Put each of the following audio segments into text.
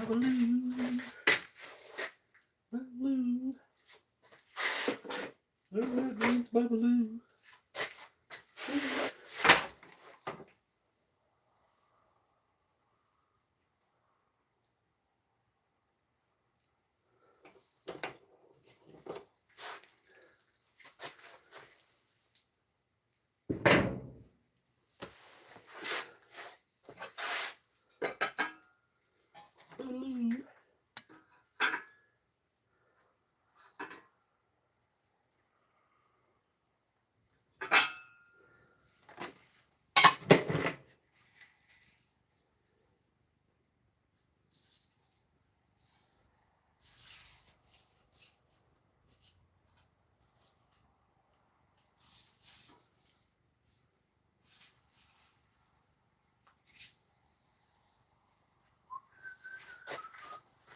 Babaloo. Babaloo. That means Babaloo.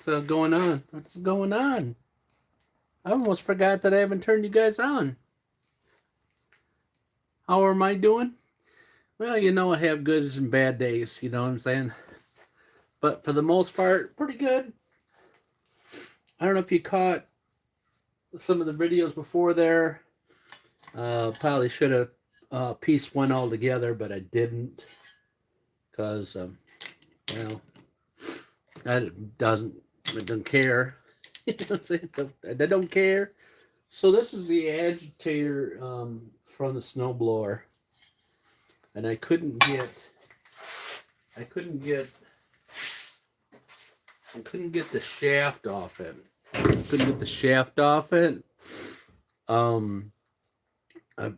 What's going on? What's going on? I almost forgot that I haven't turned you guys on. How am I doing? Well, you know, I have good and bad days, you know what I'm saying? But for the most part, pretty good. I don't know if you caught some of the videos before there. Probably should have pieced one all together, but I didn't. Because, well, it doesn't care. You know what I'm saying? I don't care. So this is the agitator from the snowblower. And I couldn't get the shaft off it.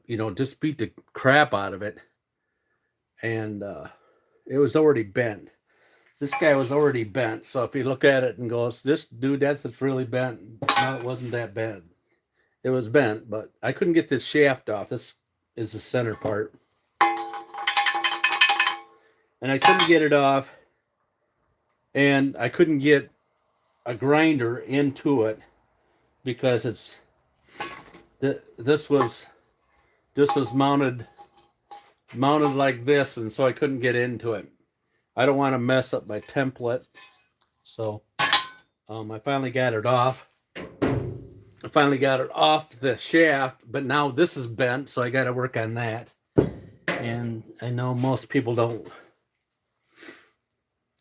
You know, just beat the crap out of it. And it was already bent. This guy was already bent. So if you look at it and goes, this dude, that's really bent. No, it wasn't that bent. It was bent, but I couldn't get this shaft off. This is the center part. And I couldn't get it off. And I couldn't get a grinder into it because this was mounted like this, and so I couldn't get into it. I don't want to mess up my template, so I finally got it off. I finally got it off the shaft, but now this is bent, so I got to work on that. And I know most people don't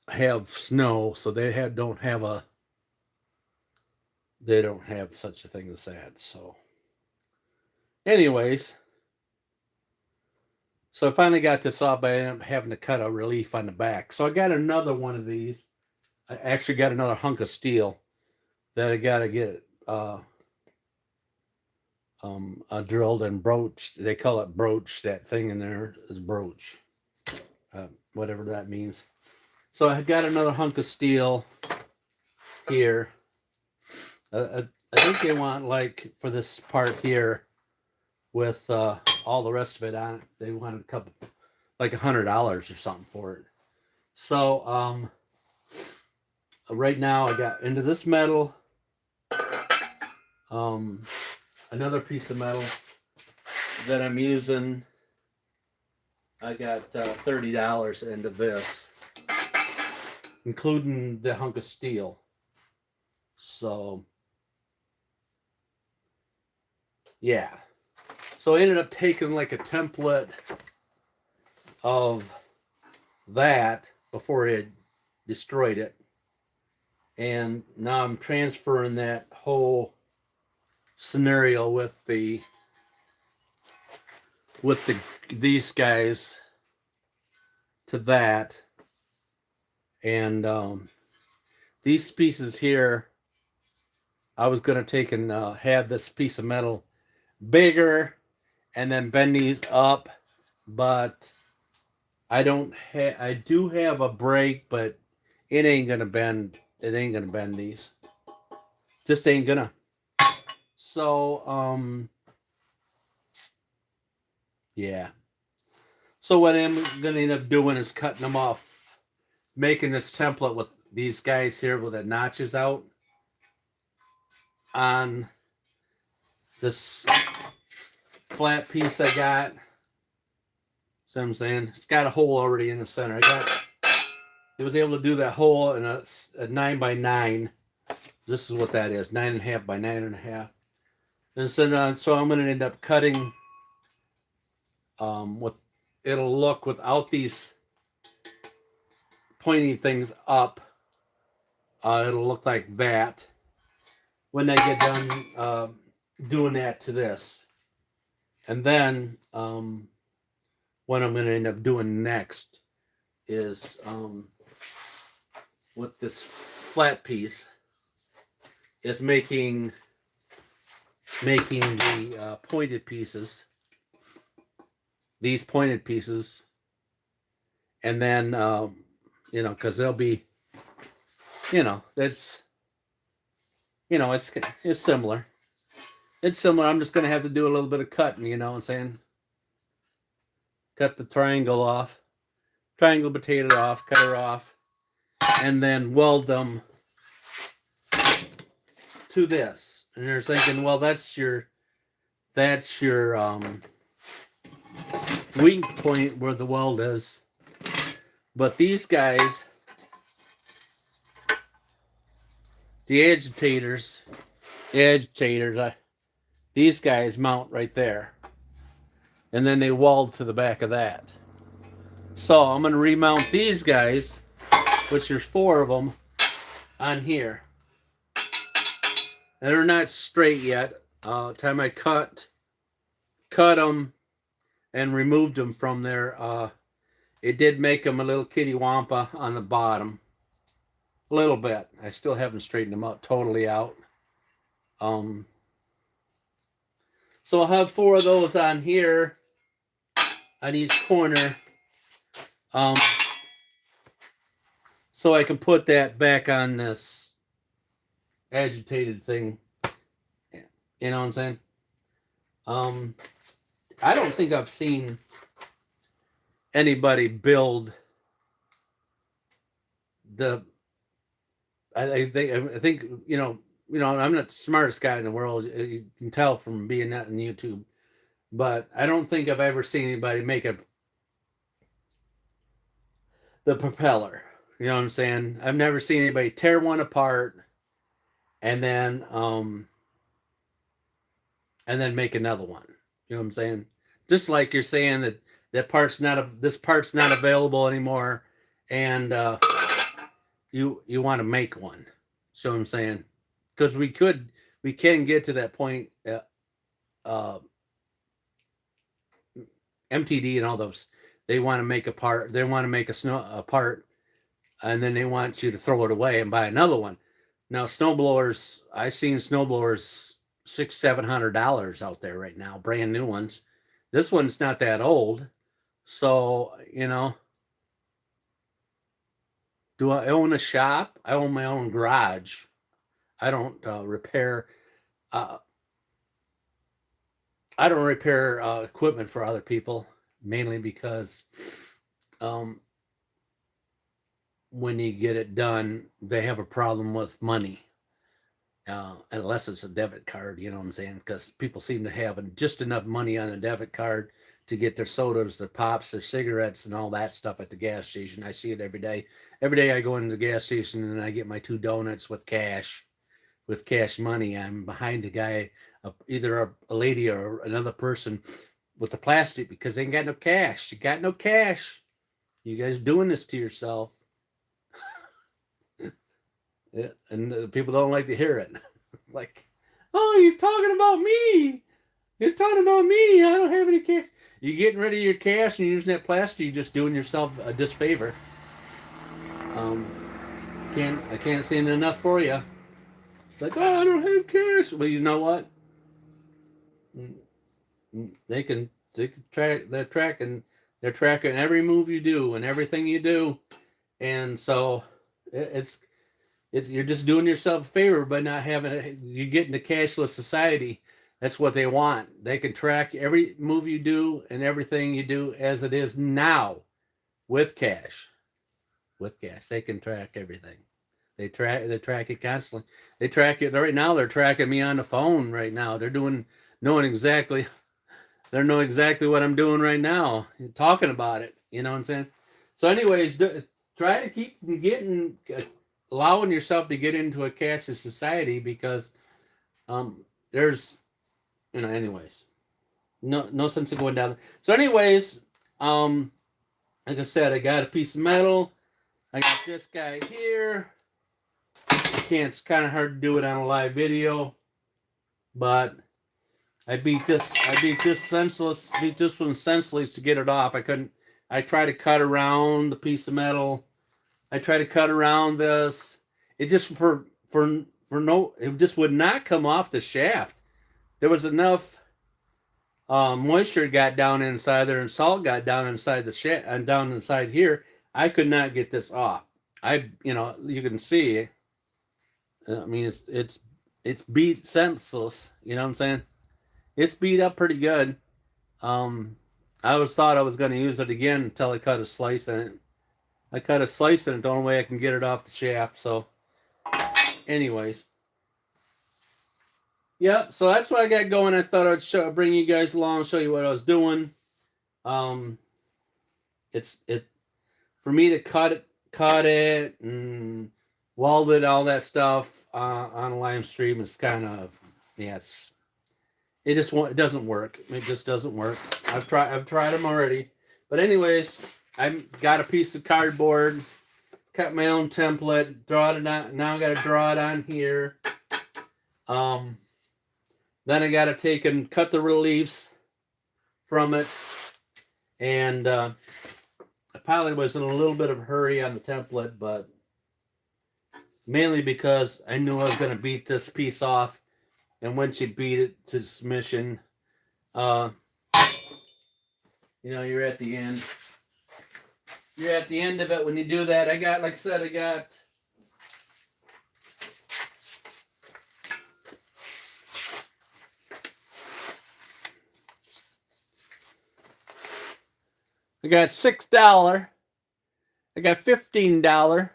have snow, so they don't have such a thing as that. So anyways, so I finally got this off, but I ended up having to cut a relief on the back. So I got another one of these. I actually got another hunk of steel that I got to get drilled and broached. They call it broach. That thing in there is broach, whatever that means. So I got another hunk of steel here. I think they want, like, for this part here with all the rest of it on it, they wanted a couple, like $100 or something for it. So right now I got into this metal, another piece of metal that I'm using. I got $30 into this, including the hunk of steel. So yeah, so I ended up taking like a template of that before it destroyed it, and now I'm transferring that whole scenario with these guys to that. And these pieces here, I was going to take and have this piece of metal bigger and then bend these up, but I do have a brake, but it ain't going to bend. It ain't going to bend these. Just ain't going to. So, yeah. So what I'm going to end up doing is cutting them off, making this template with these guys here with the notches out on this flat piece I got. See what I'm saying? It's got a hole already in the center. He was able to do that hole in a 9x9. This is what that is, 9.5 by 9.5. And so I'm going to end up cutting with, it'll look without these pointy things up. It'll look like that when I get done doing that to this. And then what I'm going to end up doing next is with this flat piece is making the pointed pieces, these pointed pieces, and then you know, because they'll be, you know, it's, you know, it's similar. It's similar. I'm just gonna have to do a little bit of cutting, you know what I'm saying? Cut the triangle off, triangle potato off, cut her off, and then weld them to this. And you're thinking, well, that's your weak point where the weld is. But these guys, the agitators, these guys mount right there. And then they weld to the back of that. So I'm going to remount these guys, which there's 4 of them, on here. And they're not straight yet. Time I cut them and removed them from there, it did make them a little kitty wampa on the bottom. A little bit. I still haven't straightened them up totally out. So I'll have 4 of those on here, on each corner. So I can put that back on this agitated thing. You know what I'm saying? I don't think I've seen anybody build the. I think you know I'm not the smartest guy in the world. You can tell from being that on YouTube, but I don't think I've ever seen anybody make the propeller. You know what I'm saying? I've never seen anybody tear one apart and then make another one. You know what I'm saying? Just like you're saying that this part's not available anymore, and you want to make one. So I'm saying, because we can get to that point. MTD and all those, they want to make a part. They want to make a part, and then they want you to throw it away and buy another one. Now snowblowers, I've seen snowblowers $600-700 out there right now, brand new ones. This one's not that old, so you know. Do I own a shop? I own my own garage. I don't repair. I don't repair equipment for other people, mainly because when you get it done, they have a problem with money. Unless it's a debit card, you know what I'm saying? Because people seem to have just enough money on a debit card to get their sodas, their pops, their cigarettes, and all that stuff at the gas station. I see it every day. Every day I go into the gas station and I get my 2 donuts with cash money. I'm behind a guy, either a lady or another person with the plastic because they ain't got no cash. You got no cash. You guys doing this to yourself. Yeah, and people don't like to hear it. Like, oh, he's talking about me. He's talking about me. I don't have any cash. You getting rid of your cash and you're using that plastic, you're just doing yourself a disfavor. I can't say it enough for you. It's like, oh, I don't have cash. Well, you know what? They can track. They're tracking every move you do and everything you do, and so it's you're just doing yourself a favor by not having it. You get into cashless society. That's what they want. They can track every move you do and everything you do as it is now with cash. With cash, they can track everything. They track it constantly. They track it right now. They're tracking me on the phone right now. They're knowing exactly what I'm doing right now. Talking about it. You know what I'm saying? So anyways, try to keep getting, allowing yourself to get into a cashless society, because there's, anyways, no sense of going down. So anyways, like I said, I got a piece of metal. I got this guy here. It's kind of hard to do it on a live video, but I beat this one senseless to get it off. I couldn't. I tried to cut around the piece of metal. I tried to cut around this. It just it just would not come off the shaft. There was enough moisture got down inside there, and salt got down inside the shaft and down inside here. I could not get this off. You can see. I mean, it's beat senseless. You know what I'm saying? It's beat up pretty good. I thought I was going to use it again until I cut a slice in it. I cut a slice in it the only way I can get it off the shaft. So, anyways. Yeah, so that's what I got going. I thought I'd bring you guys along, show you what I was doing. It's for me to cut it and weld it, all that stuff on a live stream is kind of, yes. It doesn't work. It just doesn't work. I've tried them already. But anyways, I've got a piece of cardboard, cut my own template, draw it on. Now I got to draw it on here. Then I got to take and cut the reliefs from it. And I probably was in a little bit of a hurry on the template, but mainly because I knew I was going to beat this piece off. And once you beat it to submission, you're at the end. You're at the end of it when you do that. I got $6, I got $15,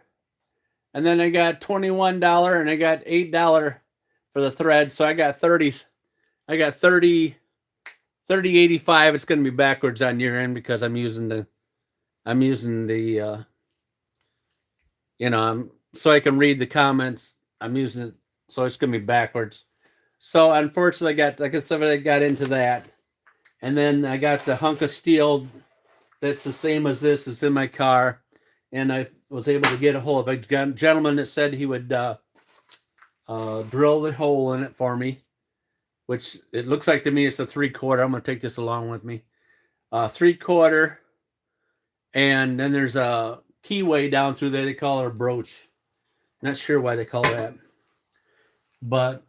and then I got $21, and I got $8 for the thread. So I got 30. I got 30.85. It's going to be backwards on your end because I'm using the so I can read the comments. I'm using it, so it's going to be backwards. So unfortunately, I got into that. And then I got the hunk of steel that's the same as this. It's in my car. And I was able to get a hold of a gentleman that said he would drill the hole in it for me, which it looks like to me it's a 3/4. I'm going to take this along with me. 3/4. And then there's a keyway down through there. They call it a brooch. Not sure why they call that. But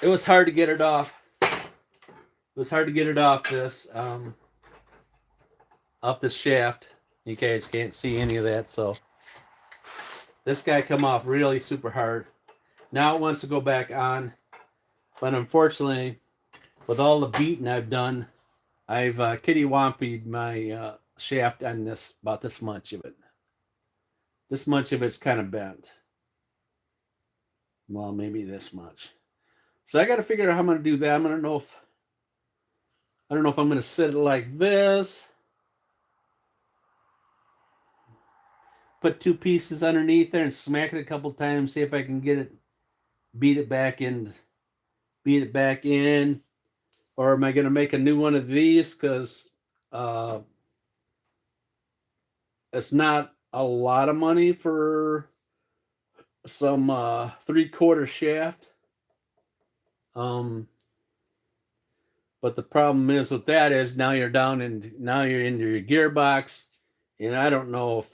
it was hard to get it off. It was hard to get it off this shaft. You guys can't see any of that. So this guy come off really super hard. Now it wants to go back on. But unfortunately, with all the beating I've done, I've kitty-wampied my shaft on this, about this much of it. This much of it's kind of bent. Well, maybe this much. So I got to figure out how I'm going to do that. I don't know if I'm going to sit it like this. Put two pieces underneath there and smack it a couple times. See if I can get it, beat it back in. Or am I going to make a new one of these? Because it's not a lot of money for some 3/4 shaft. But the problem is with that is now you're into your gearbox, and I don't know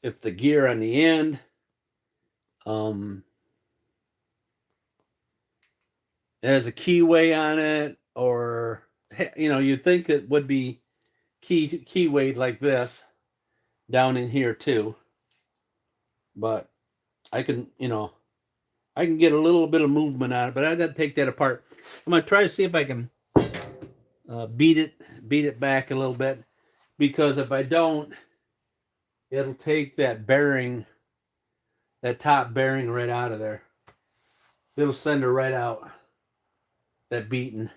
if the gear on the end has a keyway on it, or you'd think it would be keywayed like this down in here too. But I can get a little bit of movement on it, but I got to take that apart. I'm going to try to see if I can beat it back a little bit, because if I don't, it'll take that bearing, that top bearing right out of there. It'll send her right out, that beating.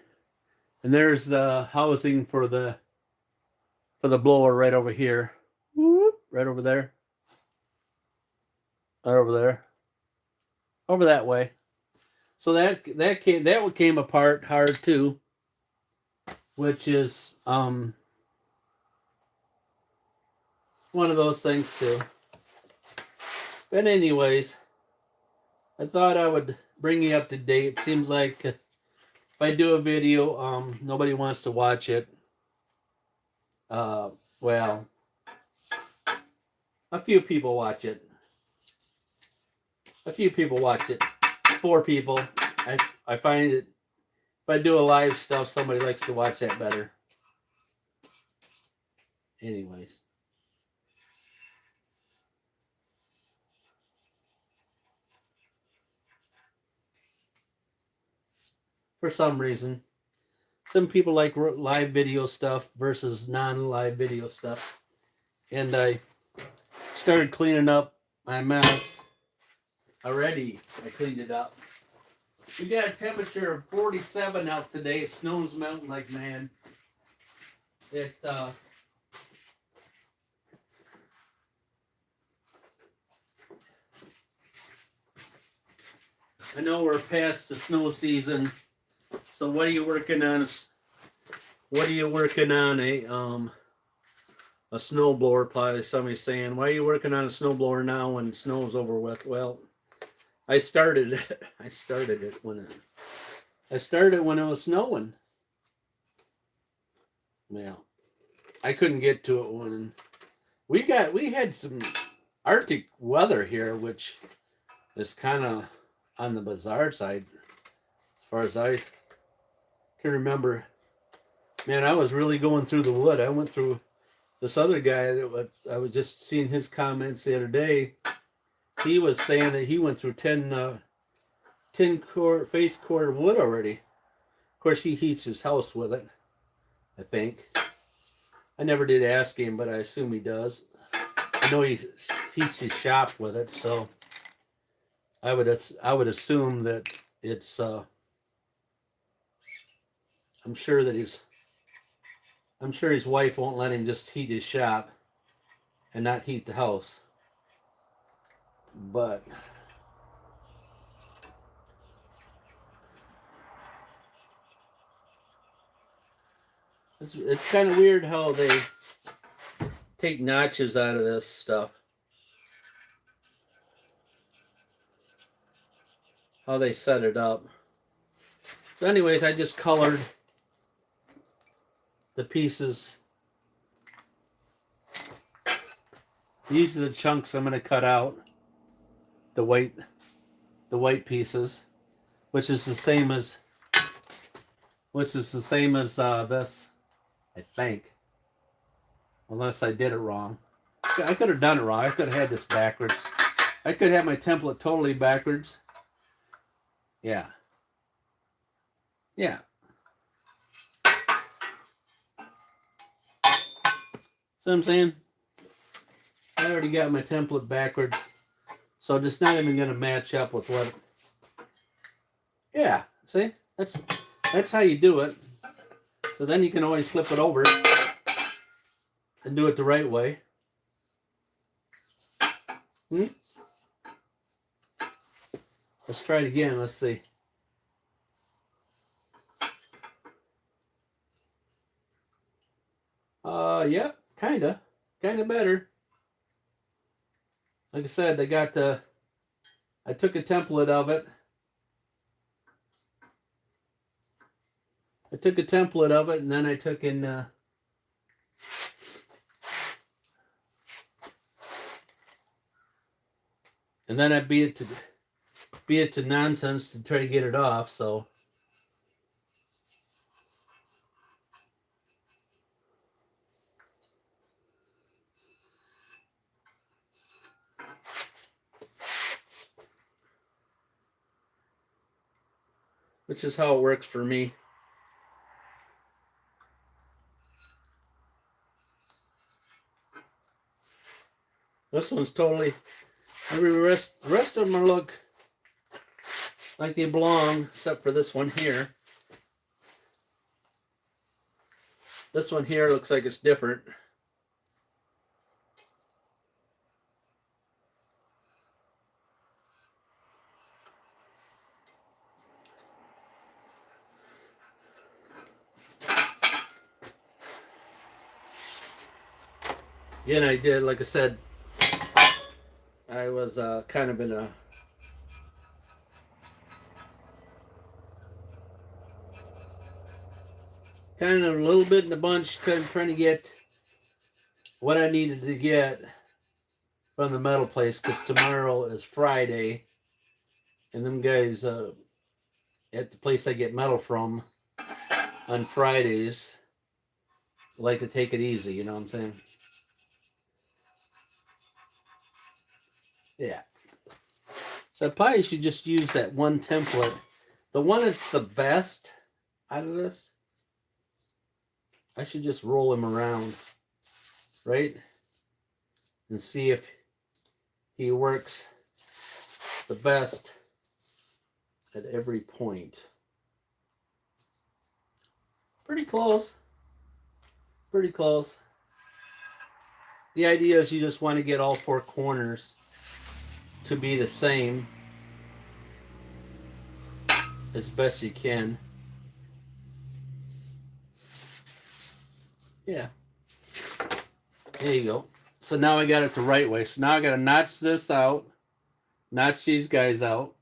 And there's the housing for the blower right over here. right over there. Right over there. Over that way. So that came apart hard too, which is one of those things too. But anyways, I thought I would bring you up to date. It seems like if I do a video, nobody wants to watch it. Well, a few people watch it. A few people watch it. 4 people. I find it, if I do a live stuff, somebody likes to watch that better. Anyways. For some reason. Some people like live video stuff versus non-live video stuff. And I started cleaning up my mess. Already, I cleaned it up. We got a temperature of 47 out today. Snow's melting like mad. I know we're past the snow season. So what are you working on? What are you working on? A snowblower? Probably somebody's saying, why are you working on a snowblower now when snow's over with? Well, I started it. I started it when it was snowing. Well, I couldn't get to it when we had some Arctic weather here, which is kind of on the bizarre side as far as I can remember. Man, I was really going through the wood. I went through this other guy that I was just seeing his comments the other day. He was saying that he went through 10 face cord of wood already. Of course, he heats his house with it, I think. I never did ask him, but I assume he does. I know he heats his shop with it, so I would assume that it's. I'm sure his wife won't let him just heat his shop and not heat the house. But it's kind of weird how they take notches out of this stuff. How they set it up. So anyways, I just colored the pieces. These are the chunks I'm going to cut out. The white pieces, which is the same as this, I think. Unless I did it wrong. I could have done it wrong. I could have had this backwards. I could have my template totally backwards. Yeah. Yeah. See what I'm saying? I already got my template backwards. So it's not even going to match up with what... Yeah. See? That's how you do it. So then you can always flip it over and do it the right way. Let's try it again. Let's see. Yeah, kinda better. Like I said, I took a template of it. And then I took in and then I beat it to nonsense to try to get it off, so which is how it works for me. This one's totally, the rest of them look like they belong, except for this one here. This one here looks like it's different. Yeah, and I did, like I said, I was kind of in a little bit in a bunch, kind of trying to get what I needed to get from the metal place, because tomorrow is Friday, and them guys at the place I get metal from on Fridays like to take it easy, you know what I'm saying? Yeah. So I probably should just use that one template. The one that's the best out of this, I should just roll him around, right? And see if he works the best at every point. Pretty close. Pretty close. The idea is you just want to get all four corners to be the same as best you can. Yeah. There you go. So now I got it the right way. So now I got to notch this out, notch these guys out,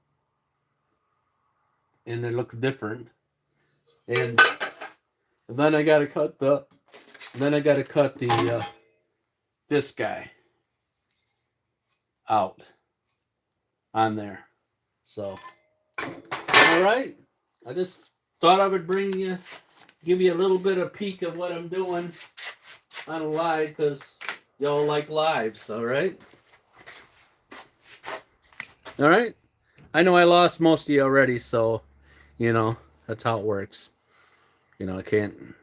and they look different. And then I got to cut the, this guy out on there. So, all right. I just thought I would give you a little bit of peek of what I'm doing on a live, because y'all like lives, all right? All right. I know I lost most of you already, so, you know, that's how it works. You know, I can't,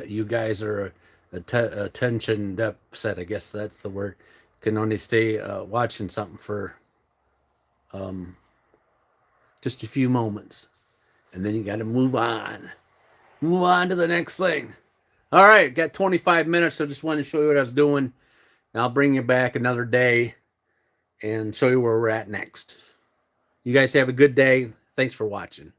you guys are attention deficit, I guess that's the word. Can only stay watching something for just a few moments. And then you got to move on. Move on to the next thing. All right, got 25 minutes, so just wanted to show you what I was doing. And I'll bring you back another day and show you where we're at next. You guys have a good day. Thanks for watching.